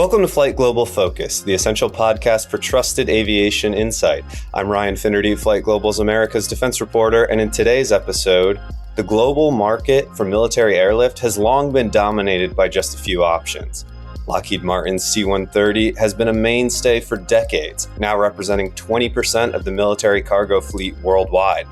Welcome to Flight Global Focus, the essential podcast for trusted aviation insight. I'm Ryan Finnerty, Flight Global's America's defense reporter, and in today's episode, the global market for military airlift has long been dominated by just a few options. Lockheed Martin's C-130 has been a mainstay for decades, now representing 20% of the military cargo fleet worldwide.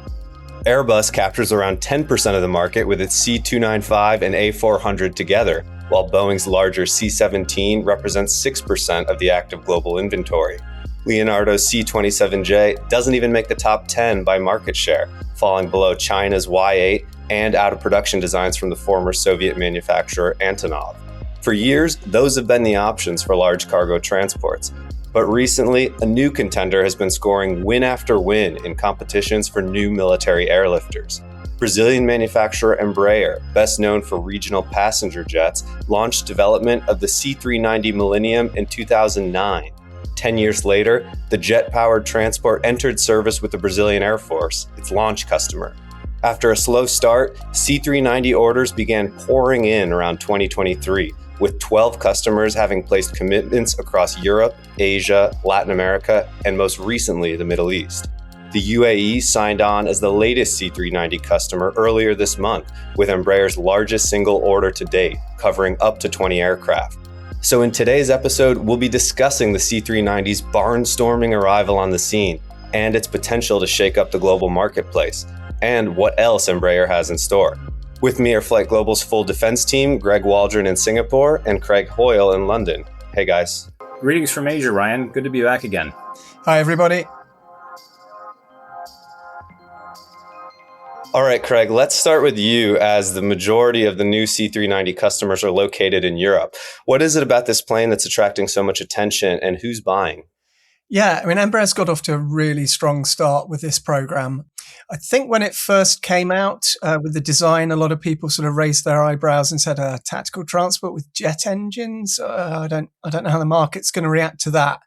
Airbus captures around 10% of the market with its C295 and A400 together, while Boeing's larger C-17 represents 6% of the active global inventory. Leonardo's C-27J doesn't even make the top 10 by market share, falling below China's Y-8 and out-of-production designs from the former Soviet manufacturer Antonov. For years, those have been the options for large cargo transports. But recently, a new contender has been scoring win after win in competitions for new military airlifters. Brazilian manufacturer Embraer, best known for regional passenger jets, launched development of the C-390 Millennium in 2009. 10 years later, the jet-powered transport entered service with the Brazilian Air Force, its launch customer. After a slow start, C-390 orders began pouring in around 2023, with 12 customers having placed commitments across Europe, Asia, Latin America, and most recently, the Middle East. The UAE signed on as the latest C-390 customer earlier this month, with Embraer's largest single order to date, covering up to 20 aircraft. So in today's episode, we'll be discussing the C-390's barnstorming arrival on the scene and its potential to shake up the global marketplace, and what else Embraer has in store. With me are Flight Global's full defense team, Greg Waldron in Singapore and Craig Hoyle in London. Hey guys. Greetings from Asia, Ryan. Good to be back again. Hi everybody. All right, Craig, let's start with you, as the majority of the new C-390 customers are located in Europe. What is it about this plane that's attracting so much attention, and who's buying? Yeah, Embraer's got off to a really strong start with this program. I think when it first came out with the design, a lot of people sort of raised their eyebrows and said, tactical transport with jet engines? I don't know how the market's going to react to that.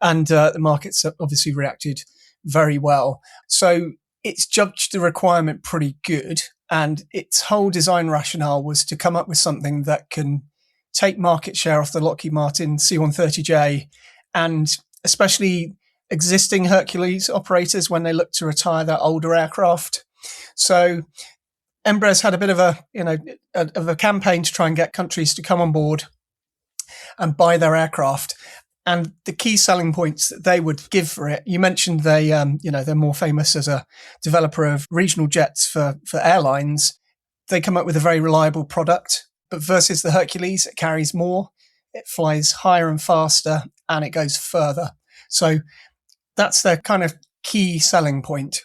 And the market's obviously reacted very well. So it's judged the requirement pretty good. And its whole design rationale was to come up with something that can take market share off the Lockheed Martin C-130J, and especially existing Hercules operators when they look to retire their older aircraft. So Embraer's had a bit of a campaign to try and get countries to come on board and buy their aircraft. And the key selling points that they would give for it, you mentioned they're more famous as a developer of regional jets for airlines. They come up with a very reliable product, but versus the Hercules, it carries more, it flies higher and faster, and it goes further. So that's their kind of key selling point.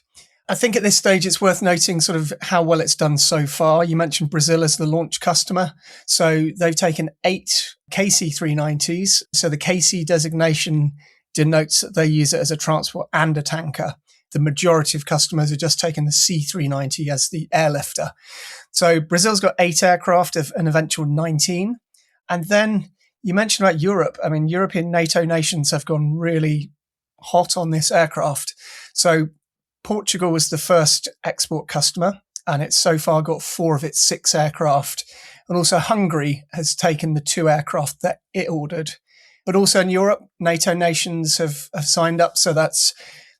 I think at this stage, it's worth noting sort of how well it's done so far. You mentioned Brazil as the launch customer. So they've taken 8 KC-390s. So the KC designation denotes that they use it as a transport and a tanker. The majority of customers are just taking the C-390 as the airlifter. So Brazil's got 8 aircraft of an eventual 19. And then you mentioned about Europe. European NATO nations have gone really hot on this aircraft. So Portugal was the first export customer, and it's so far got 4 of its 6 aircraft. And also Hungary has taken the 2 aircraft that it ordered. But also in Europe, NATO nations have signed up. So that's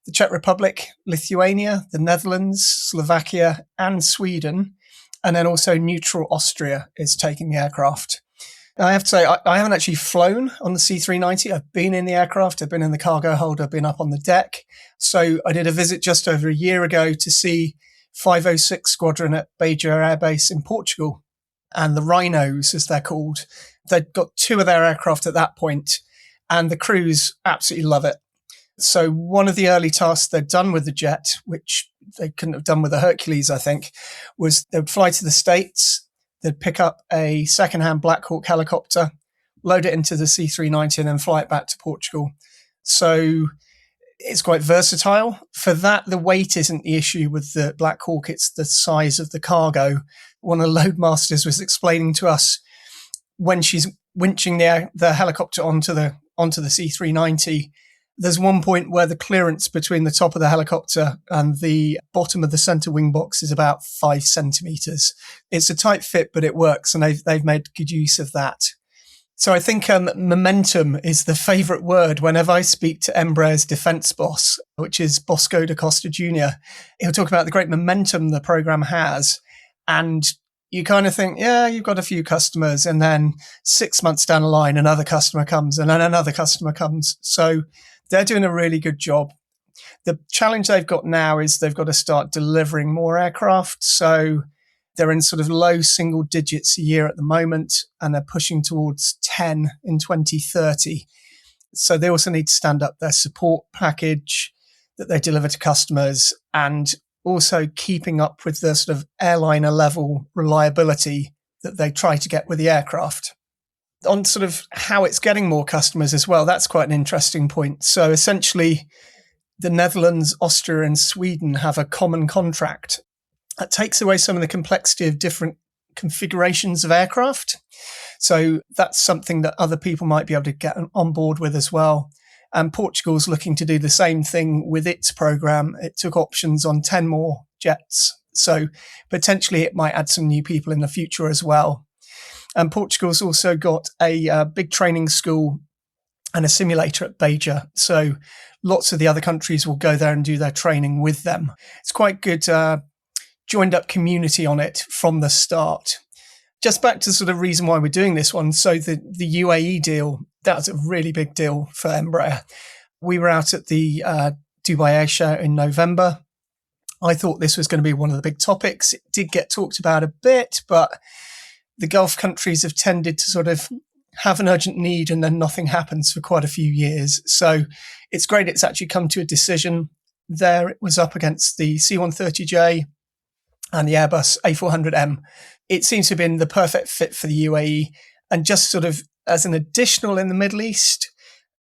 the Czech Republic, Lithuania, the Netherlands, Slovakia, and Sweden. And then also neutral Austria is taking the aircraft. I have to say, I haven't actually flown on the C-390. I've been in the aircraft. I've been in the cargo hold. I've been up on the deck. So I did a visit just over a year ago to see 506 Squadron at Beja Air Base in Portugal. And the Rhinos, as they're called, they'd got 2 of their aircraft at that point, and the crews absolutely love it. So one of the early tasks they'd done with the jet, which they couldn't have done with the Hercules, I think, was they'd fly to the States. They'd pick up a second-hand Black Hawk helicopter, load it into the C-390, and then fly it back to Portugal. So it's quite versatile. For that, the weight isn't the issue with the Black Hawk. It's the size of the cargo. One of the loadmasters was explaining to us when she's winching the helicopter onto the C-390, there's one point where the clearance between the top of the helicopter and the bottom of the center wing box is about 5 centimeters. It's a tight fit, but it works, and they've made good use of that. So I think momentum is the favourite word whenever I speak to Embraer's defence boss, which is Bosco da Costa Jr. He'll talk about the great momentum the program has. And you kind of think, yeah, you've got a few customers. And then 6 months down the line, another customer comes and then another customer comes. So they're doing a really good job. The challenge they've got now is they've got to start delivering more aircraft. So they're in sort of low single digits a year at the moment, and they're pushing towards 10 in 2030. So they also need to stand up their support package that they deliver to customers, and also keeping up with the sort of airliner level reliability that they try to get with the aircraft. On sort of how it's getting more customers as well, that's quite an interesting point. So essentially, the Netherlands, Austria, and Sweden have a common contract. That takes away some of the complexity of different configurations of aircraft. So that's something that other people might be able to get on board with as well. And Portugal's looking to do the same thing with its program. It took options on 10 more jets. So potentially it might add some new people in the future as well. And Portugal's also got a big training school and a simulator at Beja. So lots of the other countries will go there and do their training with them. It's quite good joined up community on it from the start. Just back to sort of reason why we're doing this one. So the UAE deal, that was a really big deal for Embraer. We were out at the Dubai Air Show in November. I thought this was going to be one of the big topics. It did get talked about a bit, but the Gulf countries have tended to sort of have an urgent need and then nothing happens for quite a few years. So it's great it's actually come to a decision. There it was up against the C-130J and the Airbus A400M. It seems to have been the perfect fit for the UAE. And just sort of as an additional in the Middle East,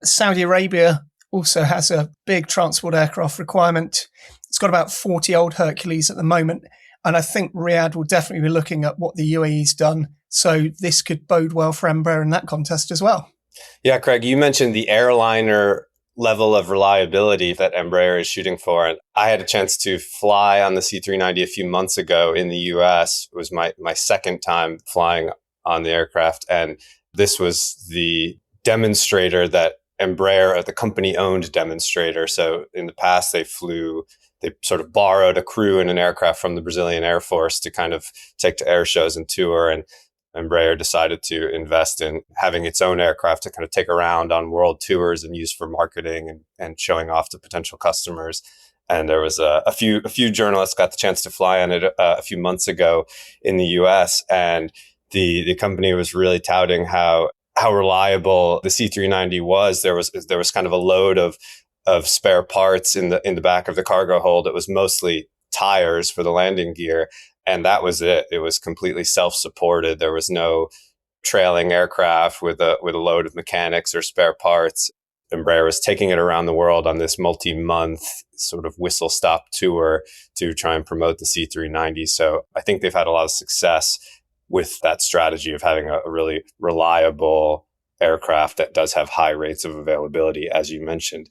Saudi Arabia also has a big transport aircraft requirement. It's got about 40 old Hercules at the moment. And I think Riyadh will definitely be looking at what the UAE's done. So this could bode well for Embraer in that contest as well. Yeah, Craig, you mentioned the airliner level of reliability that Embraer is shooting for. And I had a chance to fly on the C390 a few months ago in the US. It was my second time flying on the aircraft. And this was the demonstrator that Embraer, the company-owned demonstrator. So in the past, they sort of borrowed a crew in an aircraft from the Brazilian Air Force to kind of take to air shows and tour. And Embraer decided to invest in having its own aircraft to kind of take around on world tours and use for marketing and showing off to potential customers. And there was a few journalists got the chance to fly on it a few months ago in the US. And the company was really touting how reliable the C390 was. There was kind of a load of spare parts in the back of the cargo hold. It was mostly tires for the landing gear. And that was it. It was completely self-supported. There was no trailing aircraft with a load of mechanics or spare parts. Embraer was taking it around the world on this multi-month sort of whistle-stop tour to try and promote the C390. So I think they've had a lot of success with that strategy of having a really reliable aircraft that does have high rates of availability, as you mentioned.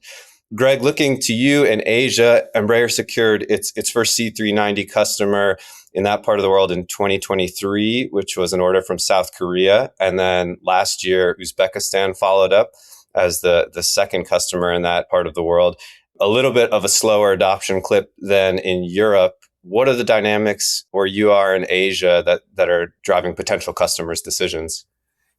Greg, looking to you in Asia, Embraer secured its first C390 customer in that part of the world in 2023, which was an order from South Korea. And then last year, Uzbekistan followed up as the second customer in that part of the world. A little bit of a slower adoption clip than in Europe. What are the dynamics where you are in Asia that are driving potential customers' decisions?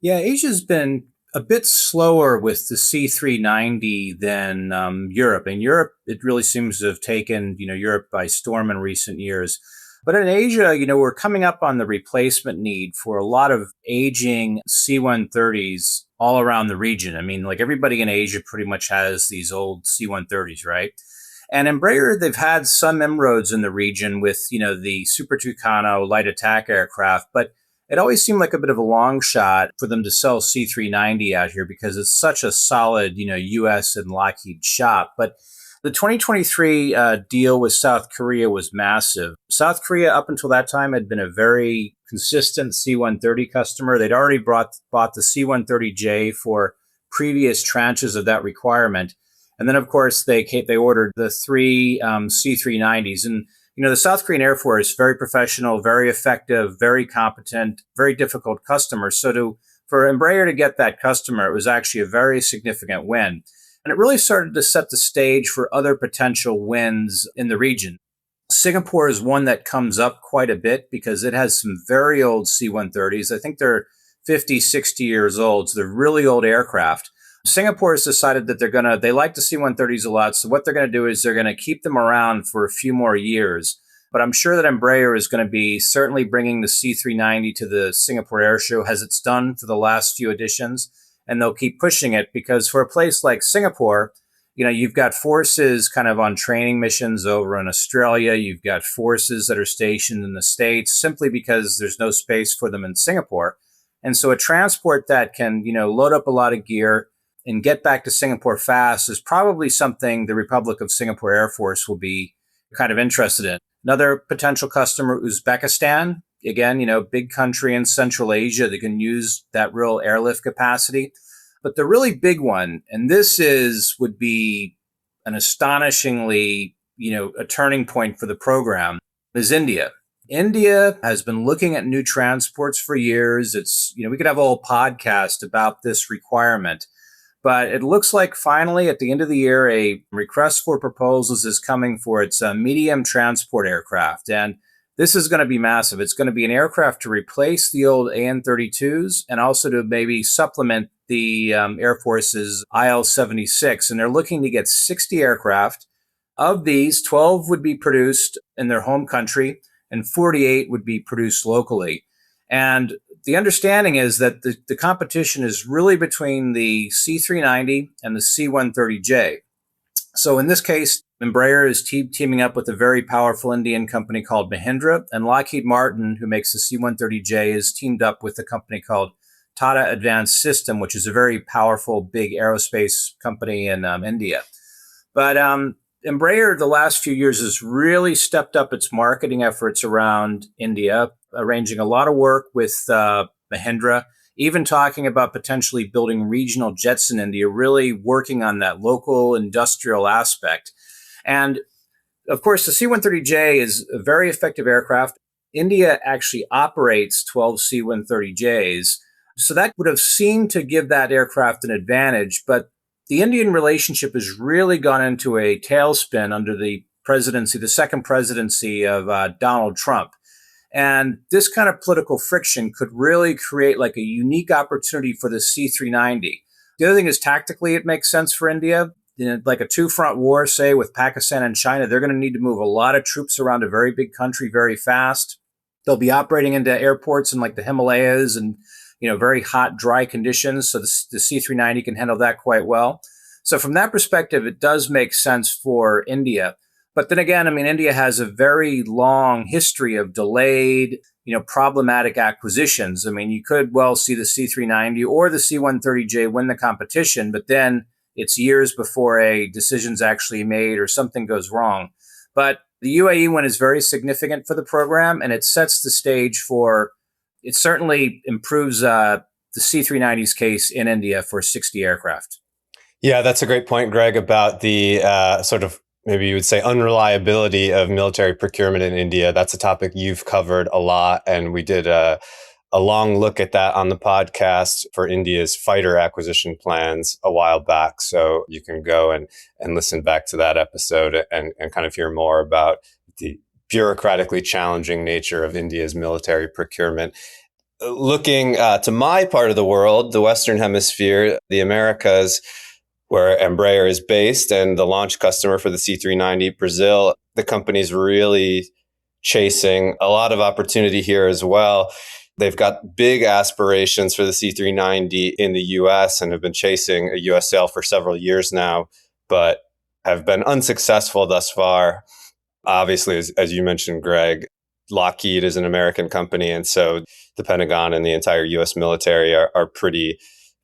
Yeah, Asia's been a bit slower with the C390 than Europe. In Europe, it really seems to have taken Europe by storm in recent years. But in Asia, we're coming up on the replacement need for a lot of aging C-130s all around the region. I mean, like everybody in Asia pretty much has these old C-130s, right? And Embraer, they've had some inroads in the region with, the Super Tucano light attack aircraft, but it always seemed like a bit of a long shot for them to sell C390 out here because it's such a solid, US and Lockheed shop. But the 2023 deal with South Korea was massive. South Korea, up until that time, had been a very consistent C-130 customer. They'd already bought the C-130J for previous tranches of that requirement. And then, of course, they ordered the three C390s. And, the South Korean Air Force, very professional, very effective, very competent, very difficult customer. So to for Embraer to get that customer, it was actually a very significant win. And it really started to set the stage for other potential wins in the region. Singapore is one that comes up quite a bit because it has some very old C-130s. I think they're 50, 60 years old. So they're really old aircraft. Singapore has decided that they like the C-130s a lot. So what they're going to do is they're going to keep them around for a few more years. But I'm sure that Embraer is going to be certainly bringing the C390 to the Singapore Air Show, as it's done for the last few editions. And they'll keep pushing it because for a place like Singapore, you've got forces kind of on training missions over in Australia. You've got forces that are stationed in the States simply because there's no space for them in Singapore. And so a transport that can, load up a lot of gear and get back to Singapore fast is probably something the Republic of Singapore Air Force will be kind of interested in. Another potential customer, Uzbekistan. Again, big country in Central Asia that can use that real airlift capacity. But the really big one, and would be an astonishingly, a turning point for the program, is India. India has been looking at new transports for years. We could have a whole podcast about this requirement. But it looks like finally at the end of the year, a request for proposals is coming for its medium transport aircraft. And this is going to be massive. It's going to be an aircraft to replace the old AN-32s and also to maybe supplement the Air Force's IL-76. And they're looking to get 60 aircraft. Of these, 12 would be produced in their home country and 48 would be produced locally. And the understanding is that the competition is really between the C390 and the C130J. So in this case, Embraer is teaming up with a very powerful Indian company called Mahindra, and Lockheed Martin, who makes the C-130J, is teamed up with a company called Tata Advanced System, which is a very powerful, big aerospace company in India. But Embraer, the last few years, has really stepped up its marketing efforts around India, arranging a lot of work with Mahindra, even talking about potentially building regional jets in India, really working on that local industrial aspect. And of course, the C-130J is a very effective aircraft. India actually operates 12 C-130Js. So that would have seemed to give that aircraft an advantage. But the Indian relationship has really gone into a tailspin under the second presidency of Donald Trump. And this kind of political friction could really create like a unique opportunity for the C-390. The other thing is tactically, it makes sense for India. Like a two-front war, say, with Pakistan and China, they're going to need to move a lot of troops around a very big country very fast. They'll be operating into airports in like the Himalayas and, very hot, dry conditions. So the C-390 can handle that quite well. So from that perspective, it does make sense for India. But then again, India has a very long history of delayed, problematic acquisitions. You could well see the C-390 or the C-130J win the competition, but then it's years before a decision's actually made or something goes wrong. But the UAE one is very significant for the program, and it sets the stage it certainly improves the C-390's case in India for 60 aircraft. Yeah, that's a great point, Greg, about the sort of, maybe you would say, unreliability of military procurement in India. That's a topic you've covered a lot, and we did a long look at that on the podcast for India's fighter acquisition plans a while back. So you can go and listen back to that episode and kind of hear more about the bureaucratically challenging nature of India's military procurement. Looking to my part of the world, the Western Hemisphere, the Americas, where Embraer is based and the launch customer for the C390, Brazil, the company's really chasing a lot of opportunity here as well. They've got big aspirations for the C390 in the US and have been chasing a US sale for several years now, but have been unsuccessful thus far. Obviously, as you mentioned, Greg, Lockheed is an American company, and so the Pentagon and the entire US military are pretty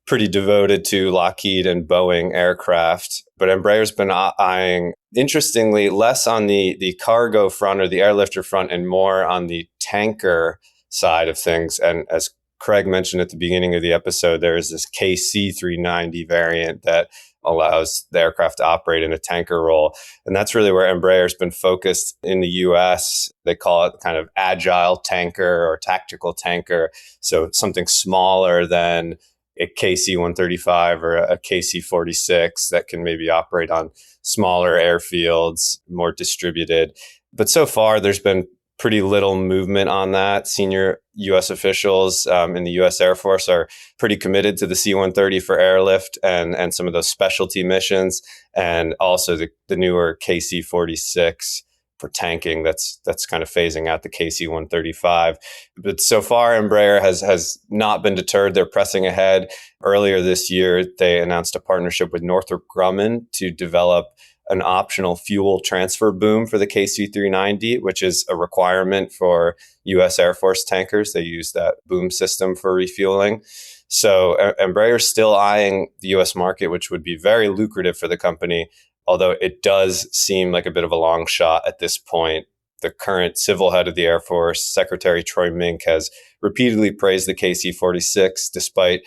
devoted to Lockheed and Boeing aircraft. But Embraer's been eyeing, interestingly, less on the cargo front or the airlifter front and more on the tanker side of things. And as Craig mentioned at the beginning of the episode, there is this KC-390 variant that allows the aircraft to operate in a tanker role. And that's really where Embraer has been focused in the US. They call it kind of agile tanker or tactical tanker. So something smaller than a KC-135 or a KC-46 that can maybe operate on smaller airfields, more distributed. But so far, there's been pretty little movement on that. Senior U.S. officials in the U.S. Air Force are pretty committed to the C-130 for airlift and some of those specialty missions, and also the newer KC-46 for tanking. That's kind of phasing out the KC-135. But so far, Embraer has not been deterred. They're pressing ahead. Earlier this year, they announced a partnership with Northrop Grumman to develop an optional fuel transfer boom for the KC-390, which is a requirement for U.S. Air Force tankers. They use that boom system for refueling. So Embraer is still eyeing the U.S. market, which would be very lucrative for the company, although it does seem like a bit of a long shot at this point. The current civil head of the Air Force, Secretary Troy Mink, has repeatedly praised the KC-46, despite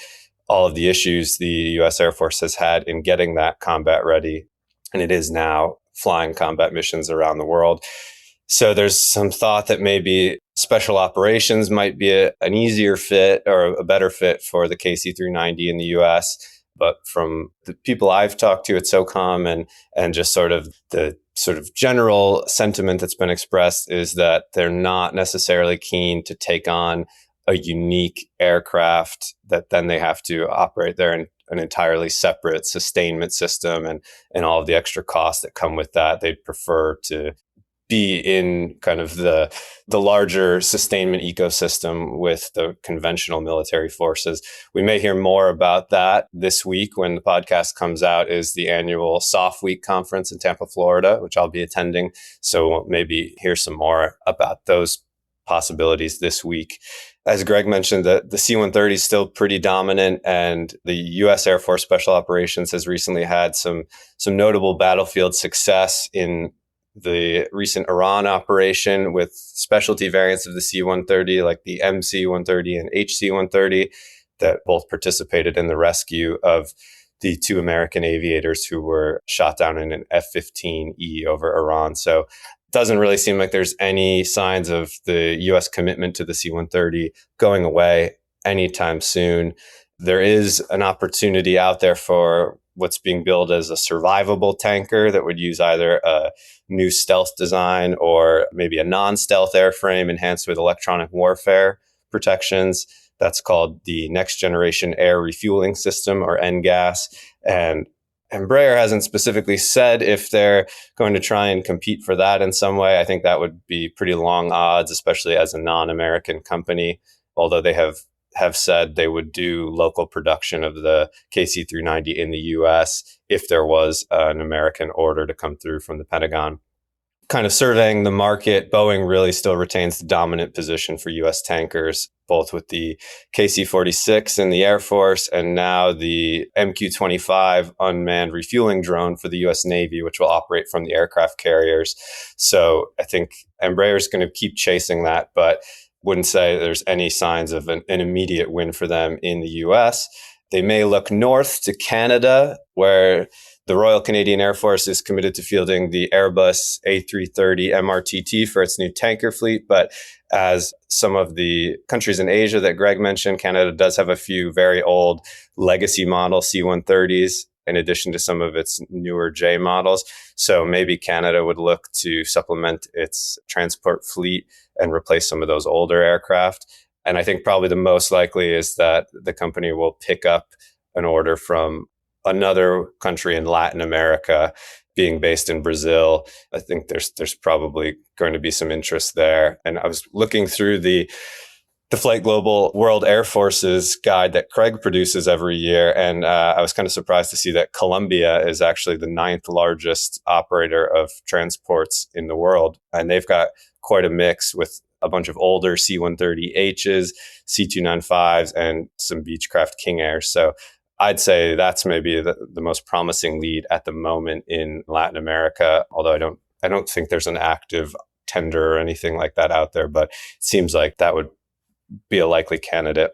all of the issues the U.S. Air Force has had in getting that combat ready. And it is now flying combat missions around the world. So there's some thought that maybe special operations might be an easier fit or a better fit for the KC-390 in the U.S. But from the people I've talked to at SOCOM and just sort of the sort of general sentiment that's been expressed is that they're not necessarily keen to take on a unique aircraft that then they have to operate there in an entirely separate sustainment system and all of the extra costs that come with that. They'd prefer to be in kind of the larger sustainment ecosystem with the conventional military forces. We may hear more about that this week when the podcast comes out. Is the annual Soft Week conference in Tampa, Florida, which I'll be attending. So we'll maybe hear some more about those possibilities this week. As Greg mentioned, the C-130 is still pretty dominant, and the U.S. Air Force Special Operations has recently had some notable battlefield success in the recent Iran operation with specialty variants of the C-130, like the MC-130 and HC-130, that both participated in the rescue of the two American aviators who were shot down in an F-15E over Iran. So doesn't really seem like there's any signs of the U.S. commitment to the C-130 going away anytime soon. There is an opportunity out there for what's being billed as a survivable tanker that would use either a new stealth design or maybe a non-stealth airframe enhanced with electronic warfare protections. That's called the Next Generation Air Refueling System, or NGAS. And Embraer hasn't specifically said if they're going to try and compete for that in some way. I think that would be pretty long odds, especially as a non-American company, although they have said they would do local production of the KC-390 in the US if there was an American order to come through from the Pentagon. Kind of surveying the market, Boeing really still retains the dominant position for U.S. tankers, both with the KC-46 in the Air Force and now the MQ-25 unmanned refueling drone for the U.S. Navy, which will operate from the aircraft carriers. So I think Embraer is going to keep chasing that, but wouldn't say there's any signs of an immediate win for them in the U.S. They may look north to Canada, where the Royal Canadian Air Force is committed to fielding the Airbus A330 MRTT for its new tanker fleet. But as some of the countries in Asia that Greg mentioned, Canada does have a few very old legacy model C-130's in addition to some of its newer J models. So maybe Canada would look to supplement its transport fleet and replace some of those older aircraft. And I think probably the most likely is that the company will pick up an order from another country in Latin America, being based in Brazil. I think there's probably going to be some interest there. And I was looking through the Flight Global World Air Forces guide that Craig produces every year. And I was kind of surprised to see that Colombia is actually the 9th largest operator of transports in the world. And they've got quite a mix with a bunch of older C-130Hs, C295's, and some Beechcraft King Airs. So I'd say that's maybe the most promising lead at the moment in Latin America, although I don't think there's an active tender or anything like that out there, but it seems like that would be a likely candidate.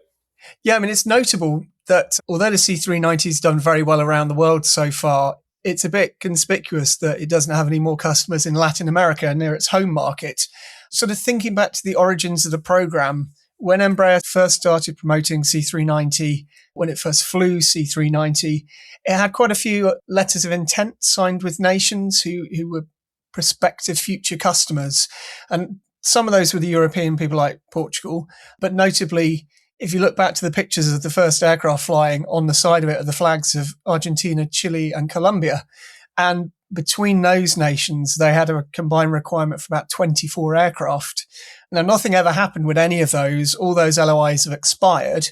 Yeah, I mean, it's notable that although the C390 has done very well around the world so far, it's a bit conspicuous that it doesn't have any more customers in Latin America near its home market. Sort of thinking back to the origins of the program, when Embraer first started promoting C390, when it first flew C390, it had quite a few letters of intent signed with nations who were prospective future customers. And some of those were the European people like Portugal, but notably, if you look back to the pictures of the first aircraft flying, on the side of it are the flags of Argentina, Chile, and Colombia. And between those nations, they had a combined requirement for about 24 aircraft. Now, nothing ever happened with any of those. All those LOIs have expired.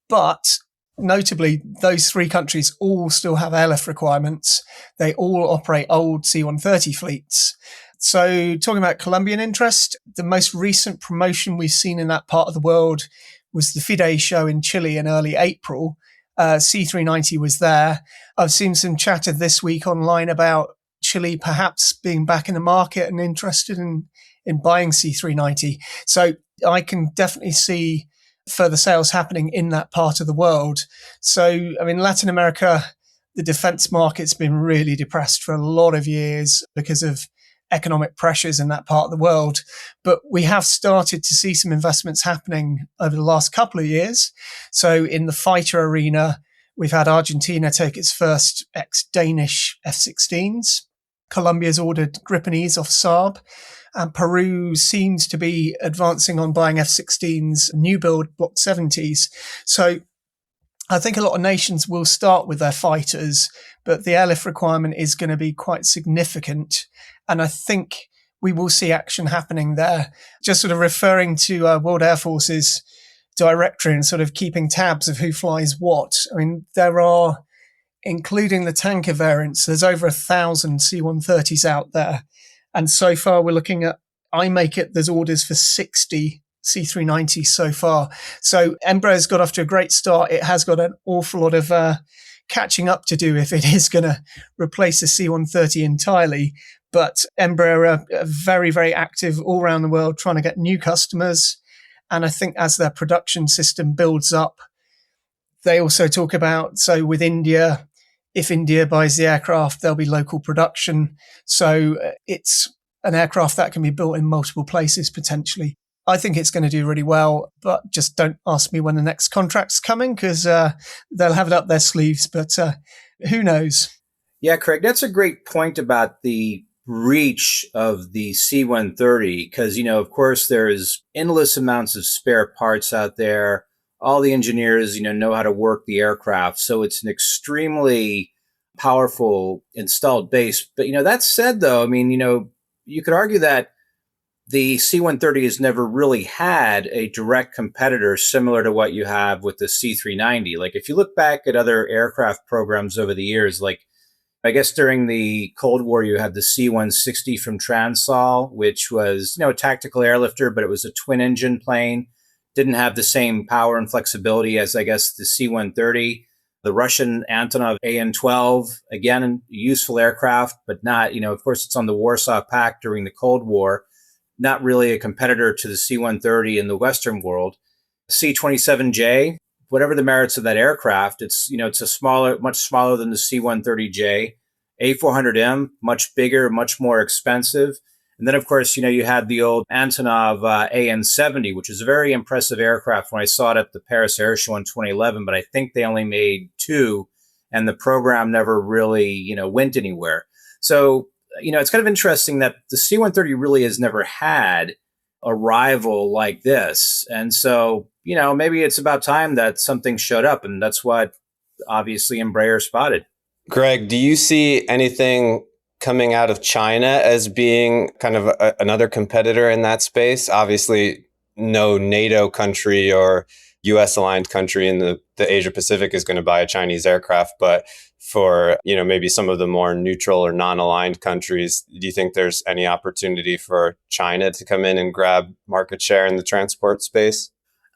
But notably, those three countries all still have airlift requirements. They all operate old C-130 fleets. So talking about Colombian interest, the most recent promotion we've seen in that part of the world was the FIDE show in Chile in early April. C390 was there. I've seen some chatter this week online about Chile perhaps being back in the market and interested in buying C390. So I can definitely see further sales happening in that part of the world. So, I mean, Latin America, the defense market's been really depressed for a lot of years because of economic pressures in that part of the world. But we have started to see some investments happening over the last couple of years. So in the fighter arena, we've had Argentina take its first ex-Danish F-16s. Colombia's ordered Gripenese off Saab. And Peru seems to be advancing on buying F-16s, new build Block 70s. So I think a lot of nations will start with their fighters, but the airlift requirement is going to be quite significant. And I think we will see action happening there. Just sort of referring to World Air Force's directory and sort of keeping tabs of who flies what. I mean, there are, including the tanker variants, there's over 1,000 C-130's out there. And so far we're looking at, I make it, there's orders for 60 C390 so far. So Embraer's got off to a great start. It has got an awful lot of catching up to do if it is going to replace the C130 entirely. But Embraer are very, very active all around the world trying to get new customers. And I think as their production system builds up, they also talk about, so with India, if India buys the aircraft, there'll be local production. So it's an aircraft that can be built in multiple places potentially. I think it's going to do really well, but just don't ask me when the next contract's coming because they'll have it up their sleeves, but who knows? Yeah, Craig, that's a great point about the reach of the C-130 because, of course, there's endless amounts of spare parts out there. All the engineers, know how to work the aircraft. So it's an extremely powerful installed base. But, that said, though, you could argue that the C-130 has never really had a direct competitor similar to what you have with the C-390. Like if you look back at other aircraft programs over the years, like I guess during the Cold War, you had the C-160 from Transall, which was, a tactical airlifter, but it was a twin engine plane. Didn't have the same power and flexibility as, I guess, the C-130. The Russian Antonov AN-12, again, a useful aircraft, but not, of course, it's on the Warsaw Pact during the Cold War. Not really a competitor to the C-130 in the Western world. C-27J, whatever the merits of that aircraft, it's much smaller than the C-130J. A400M, much bigger, much more expensive. And then, of course, you had the old Antonov AN-70, which is a very impressive aircraft when I saw it at the Paris Air Show in 2011, but I think they only made two, and the program never really, went anywhere. So, it's kind of interesting that the C-130 really has never had a rival like this. And so, maybe it's about time that something showed up, and that's what obviously Embraer spotted. Greg, do you see anything coming out of China as being kind of another competitor in that space? Obviously, no NATO country or US aligned country in the Asia Pacific is going to buy a Chinese aircraft, but for, maybe some of the more neutral or non-aligned countries, do you think there's any opportunity for China to come in and grab market share in the transport space?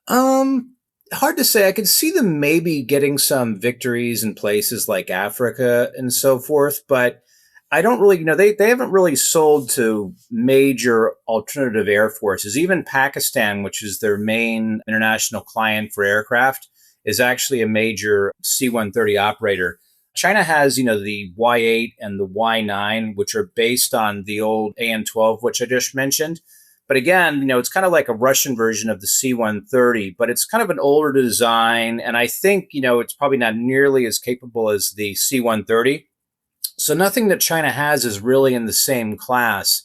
Hard to say. I could see them maybe getting some victories in places like Africa and so forth, but I don't really, they haven't really sold to major alternative air forces. Even Pakistan, which is their main international client for aircraft, is actually a major C-130 operator. China has, the Y8 and the Y9, which are based on the old AN-12, which I just mentioned. But again, it's kind of like a Russian version of the C-130, but it's kind of an older design. And I think, it's probably not nearly as capable as the C-130. So nothing that China has is really in the same class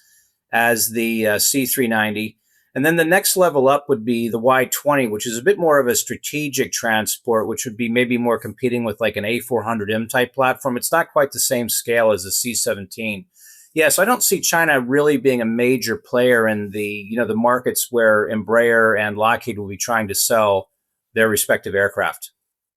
as the C-390. And then the next level up would be the Y-20, which is a bit more of a strategic transport, which would be maybe more competing with like an A400M type platform. It's not quite the same scale as the C-17. Yeah, so I don't see China really being a major player in the markets where Embraer and Lockheed will be trying to sell their respective aircraft.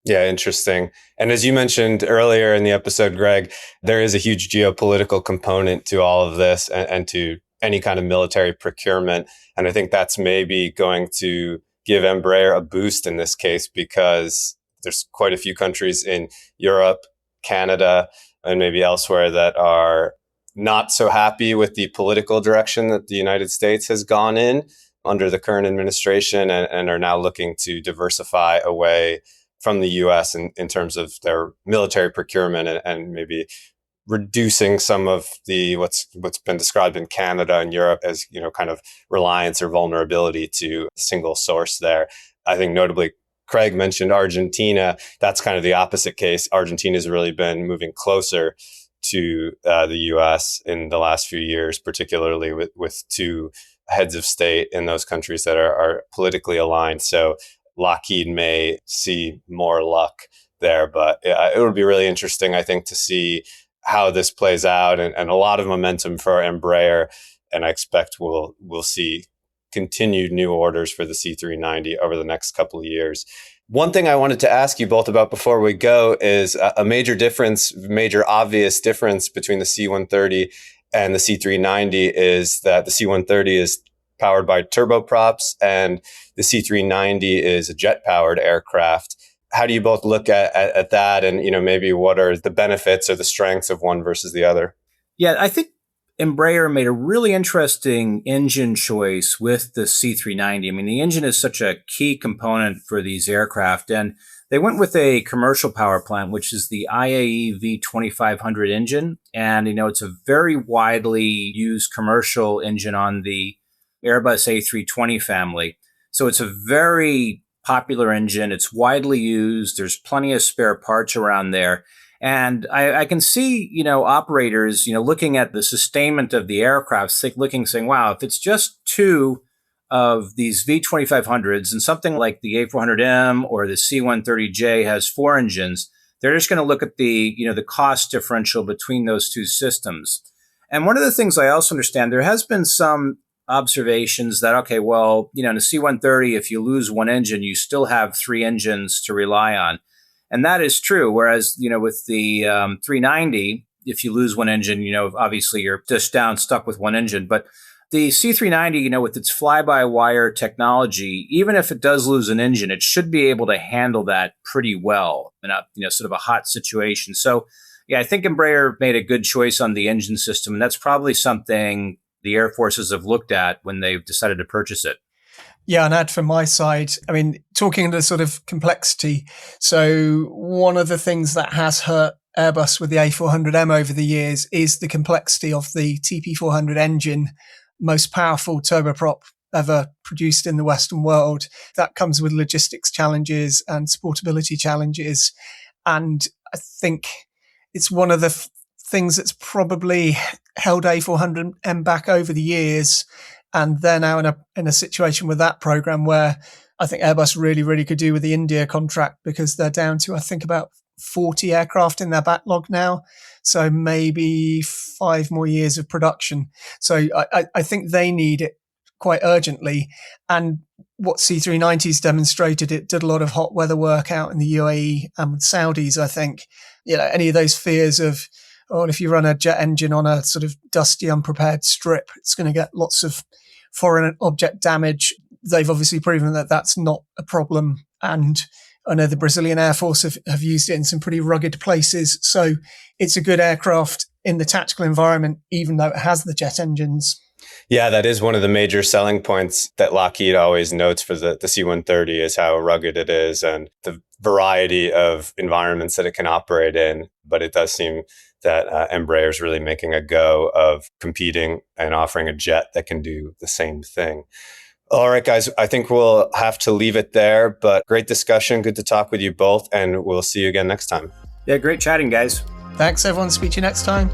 Yeah, interesting. And as you mentioned earlier in the episode, Greg, there is a huge geopolitical component to all of this and to any kind of military procurement. And I think that's maybe going to give Embraer a boost in this case, because there's quite a few countries in Europe, Canada, and maybe elsewhere that are not so happy with the political direction that the United States has gone in under the current administration, and are now looking to diversify away from the US in terms of their military procurement, and maybe reducing some of the what's been described in Canada and Europe as kind of reliance or vulnerability to a single source there. I think notably Craig mentioned Argentina. That's kind of the opposite case. Argentina has really been moving closer to the US in the last few years, particularly with two heads of state in those countries that are politically aligned. So Lockheed may see more luck there, but it would be really interesting, I think, to see how this plays out, and a lot of momentum for Embraer. And I expect we'll see continued new orders for the C-390 over the next couple of years. One thing I wanted to ask you both about before we go is a major obvious difference between the C-130 and the C-390 is that the C-130 is powered by turboprops and the C-390 is a jet-powered aircraft. How do you both look at that, and maybe what are the benefits or the strengths of one versus the other? Yeah, I think Embraer made a really interesting engine choice with the C-390. I mean, the engine is such a key component for these aircraft, and they went with a commercial power plant, which is the IAE V2500 engine. And, it's a very widely used commercial engine on the Airbus A320 family. So it's a very popular engine. It's widely used. There's plenty of spare parts around there. And I can see, operators, looking at the sustainment of the aircraft, saying, wow, if it's just two of these V2500s and something like the A400M or the C-130J has four engines, they're just going to look at the cost differential between those two systems. And one of the things I also understand, there has been some observations that, okay, well, in a C-130, if you lose one engine, you still have three engines to rely on. And that is true. Whereas, with the 390, if you lose one engine, obviously you're just stuck with one engine. But the C390, with its fly-by-wire technology, even if it does lose an engine, it should be able to handle that pretty well in a, sort of a hot situation. So, yeah, I think Embraer made a good choice on the engine system. And that's probably something the Air Forces have looked at when they've decided to purchase it. Yeah, and add from my side, I mean, talking the sort of complexity. So one of the things that has hurt Airbus with the A400M over the years is the complexity of the TP400 engine, most powerful turboprop ever produced in the Western world. That comes with logistics challenges and supportability challenges. And I think it's one of the things that's probably held A400M back over the years. And they're now in a situation with that program where I think Airbus really could do with the India contract, because they're down to, I think, about 40 aircraft in their backlog now. So maybe 5 more years of production. So I think they need it quite urgently. And what C390's demonstrated, it did a lot of hot weather work out in the UAE and with Saudis, I think. Any of those fears of, if you run a jet engine on a sort of dusty, unprepared strip, it's going to get lots of foreign object damage. They've obviously proven that that's not a problem. And I know the Brazilian Air Force have used it in some pretty rugged places. So it's a good aircraft in the tactical environment, even though it has the jet engines. Yeah, that is one of the major selling points that Lockheed always notes for the C-130 is how rugged it is and the variety of environments that it can operate in. But it does seem that Embraer is really making a go of competing and offering a jet that can do the same thing. All right, guys, I think we'll have to leave it there, but great discussion. Good to talk with you both, and we'll see you again next time. Yeah, great chatting, guys. Thanks, everyone. Speak to you next time.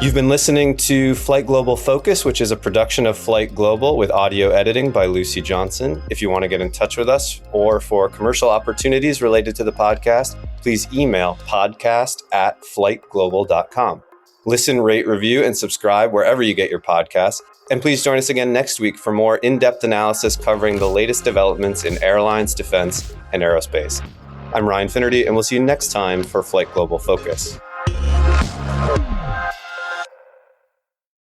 You've been listening to Flight Global Focus, which is a production of Flight Global with audio editing by Lucy Johnson. If you want to get in touch with us or for commercial opportunities related to the podcast, please email podcast@flightglobal.com. Listen, rate, review, and subscribe wherever you get your podcasts. And please join us again next week for more in-depth analysis covering the latest developments in airlines, defense, and aerospace. I'm Ryan Finnerty, and we'll see you next time for Flight Global Focus.